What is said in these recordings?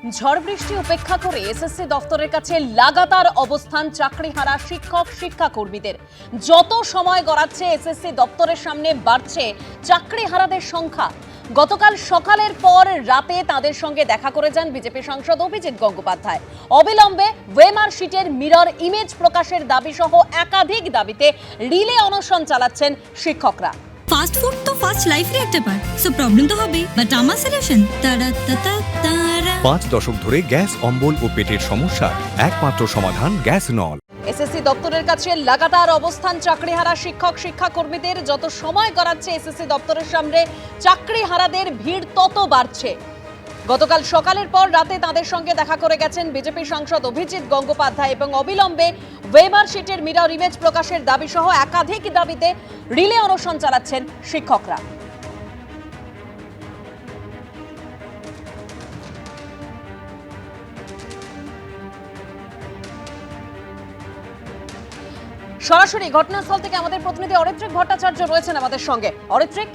ঝড় বৃষ্টি উপেক্ষা করে এসএসসি দপ্তরের কাছে লাগাতার অবস্থান চাকরিহারা শিক্ষক শিক্ষাকর্মীদের। যত সময় গড়াচ্ছে এসএসসি দপ্তরের সামনে বাড়ছে চাকরিহারাদের সংখ্যা। গতকাল সকালের পর রাতে তাদের সঙ্গে দেখা করে যান বিজেপি সাংসদ অভিজিৎ গঙ্গোপাধ্যায়। অবিলম্বে ওয়েমার শিটের মিরর ইমেজ প্রকাশের দাবি সহ একাধিক দাবিতে রিলে অনশন চালাচ্ছেন শিক্ষকরা। ফাস্ট ফুড তো ফাস্ট লাইফের একটা পার্ট, সো প্রবলেম তো হবে, বাট আমার সলিউশন তারা। 5 দশক ধরে গ্যাস অম্বল ও পেটের সমস্যার একমাত্র সমাধান গ্যাস নল। এসএসসি দপ্তরের কাছে লাগাতার অবস্থান চাকরিহারা শিক্ষক শিক্ষাকর্মীদের। যত সময় গড়াচ্ছে এসএসসি দপ্তরের সামনে চাকরিহারাদের ভিড় তত বাড়ছে। গতকাল সকালের পর রাতে তাদের সঙ্গে দেখা করে গেছেন বিজেপি সাংসদ অভিজিৎ গঙ্গোপাধ্যায় এবং অবিলম্বে ওয়েমার শিটের মিরর ইমেজ প্রকাশের দাবি সহ একাধিক দাবিতে রিলে অনশন চালাচ্ছেন শিক্ষকরা। সরাসরি ঘটনাস্থল থেকে আমাদের প্রতিনিধি অরিত্রিক ভট্টাচার্য রয়েছেন আমাদের সঙ্গে। অরিত্রিক,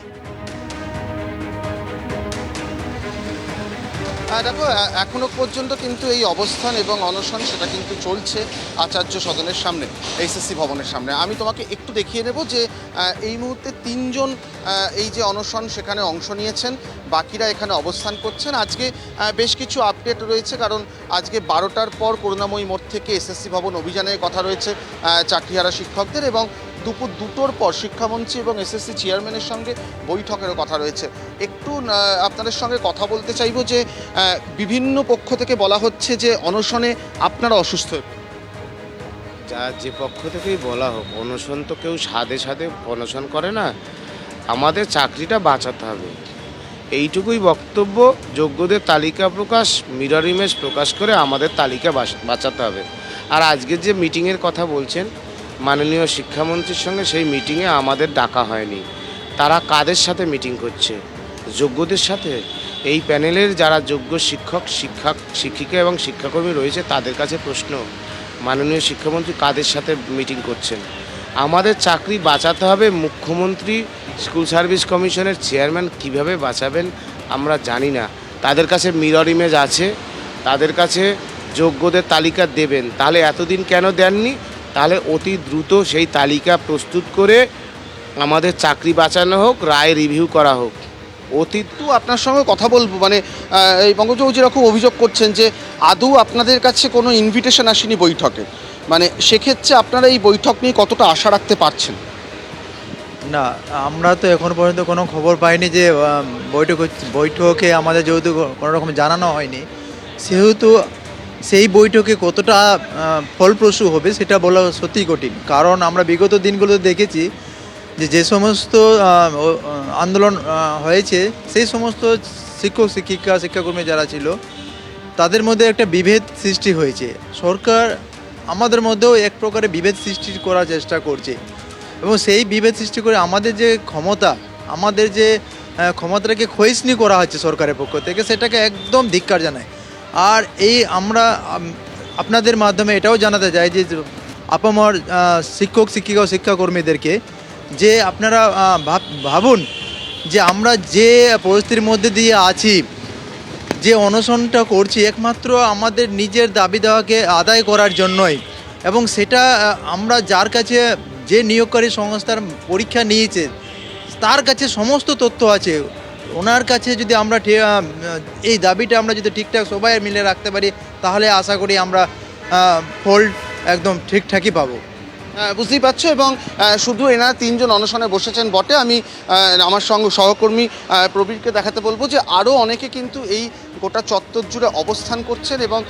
দেখো, এখনো পর্যন্ত কিন্তু এই অবস্থান এবং অনশন সেটা কিন্তু চলছে আচার্য সদনের সামনে, এসএসসি ভবনের সামনে। আমি তোমাকে একটু দেখিয়ে নেব যে এই মুহূর্তে 3 জন এই যে অনশন সেখানে অংশ নিয়েছেন, বাকিরা এখানে অবস্থান করছেন। আজকে বেশ কিছু আপডেট রয়েছে, কারণ আজকে 12টার পর করুণাময়ী মোড় থেকে এসএসসি ভবন অভিযানের কথা রয়েছে চাকরিহারা শিক্ষকদের, এবং দুপুর 2টোর পর শিক্ষামন্ত্রী এবং এসএসসি চেয়ারম্যানের সঙ্গে বৈঠকেরও কথা রয়েছে। একটু আপনাদের সঙ্গে কথা বলতে চাইবো যে বিভিন্ন পক্ষ থেকে বলা হচ্ছে যে অনশনে আপনারা অসুস্থ। যা যে পক্ষ থেকেই বলা হোক, অনশন তো কেউ সাধে সাধে অনশন করে না, আমাদের চাকরিটা বাঁচাতে হবে, এইটুকুই বক্তব্য। যোগ্যদের তালিকা প্রকাশ, মিরর ইমেজ প্রকাশ করে আমাদের তালিকা বাঁচাতে হবে। আর আজকের যে মিটিংয়ের কথা বলছেন মাননীয় শিক্ষামন্ত্রীর সঙ্গে, সেই মিটিংয়ে আমাদের ডাকা হয়নি। তারা কাদের সাথে মিটিং করছে? যোগ্যদের সাথে। এই প্যানেলের যারা যোগ্য শিক্ষক শিক্ষিকা এবং শিক্ষাকর্মী রয়েছে তাদের কাছে প্রশ্ন, মাননীয় শিক্ষামন্ত্রী কাদের সাথে মিটিং করছেন? আমাদের চাকরি বাঁচাতে হবে। মুখ্যমন্ত্রী স্কুল সার্ভিস কমিশনের চেয়ারম্যান কিভাবে বাঁচাবেন আমরা জানি না। তাদের কাছে মিরর ইমেজ আছে, তাদের কাছে যোগ্যদের তালিকা দেবেন। তাহলে এতদিন কেন দেননি? তাহলে অতি দ্রুত সেই তালিকা প্রস্তুত করে আমাদের চাকরি বাঁচানো হোক, রায় রিভিউ করা হোক। অতীতও আপনার সঙ্গে কথা বলবো, মানে এই বঙ্গবাবু যেরকম অভিযোগ করছেন যে আদৌ আপনাদের কাছে কোনো ইনভিটেশন আসেনি বৈঠকে, মানে সেক্ষেত্রে আপনারা এই বৈঠক নিয়ে কতটা আশা রাখতে পারছেন? না, আমরা তো এখন পর্যন্ত কোনো খবর পাইনি যে বৈঠকে আমাদের যেহেতু কোনো রকম জানানো হয়নি, সেহেতু সেই বৈঠকে কতটা ফলপ্রসূ হবে সেটা বলা সত্যিই কঠিন। কারণ আমরা বিগত দিনগুলোতে দেখেছি যে সমস্ত আন্দোলন হয়েছে সেই সমস্ত শিক্ষক শিক্ষাকর্মী যারা ছিল তাদের মধ্যে একটা বিভেদ সৃষ্টি হয়েছে। সরকার আমাদের মধ্যেও এক প্রকারের বিভেদ সৃষ্টি করার চেষ্টা করছে, এবং সেই বিভেদ সৃষ্টি করে আমাদের যে ক্ষমতাটাকে ক্ষয়িষ্ণু করা হচ্ছে সরকারের পক্ষ থেকে, সেটাকে একদম ধিক্কার জানায়। আর আমরা আপনাদের মাধ্যমে এটাও জানাতে চাই যে আপামর শিক্ষক শিক্ষিকা ও শিক্ষাকর্মীদেরকে যে আপনারা ভাবুন যে আমরা যে পরিস্থিতির মধ্যে দিয়ে আছি, যে অনশনটা করছি একমাত্র আমাদের নিজের দাবি দেওয়াকে আদায় করার জন্যই, এবং সেটা আমরা যার কাছে যে নিয়োগকারী সংস্থার পরীক্ষা নিয়েছে তার কাছে সমস্ত তথ্য আছে। ওনার কাছে যদি আমরা এই দাবিটা আমরা যদি ঠিকঠাক সবাই মিলে রাখতে পারি, তাহলে আশা করি আমরা ফল একদম ঠিকঠাকই পাবো। বুঝতেই পারছো, এবং শুধু এনারা 3 জন অনশনে বসেছেন বটে। আমি আমার সঙ্গে সহকর্মী প্রবীরকে দেখাতে বলবো যে আরও অনেকে কিন্তু এই গোটা চত্বর জুড়ে অবস্থান করছেন, এবং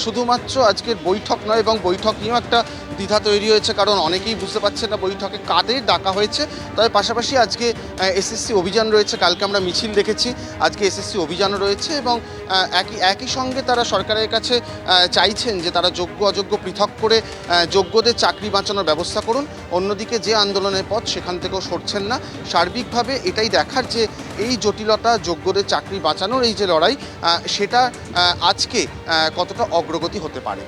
শুধুমাত্র আজকের বৈঠক নয়, এবং বৈঠক নিয়েও একটা দ্বিধা তৈরি হয়েছে, কারণ অনেকেই বুঝতে পারছেন না বৈঠকে কাদের ডাকা হয়েছে। তবে পাশাপাশি আজকে এসএসসি অভিযান রয়েছে, কালকে আমরা মিছিল দেখেছি, আজকে এসএসসি অভিযানও রয়েছে, এবং একই সঙ্গে তারা সরকারের কাছে চাইছেন যে তারা যোগ্য অযোগ্য পৃথক করে যোগ্যদের চাকরি বাঁচানোর ব্যবস্থা করুন। অন্যদিকে যে আন্দোলনের পথ সেখান থেকেও সরছেন না। সার্বিকভাবে এটাই দেখার যে এই জটিলতা, যোগ্যদের চাকরি বাঁচানোর এই যে লড়াই, সেটা আজকে কতটা অগ্রগতি হতে পারে।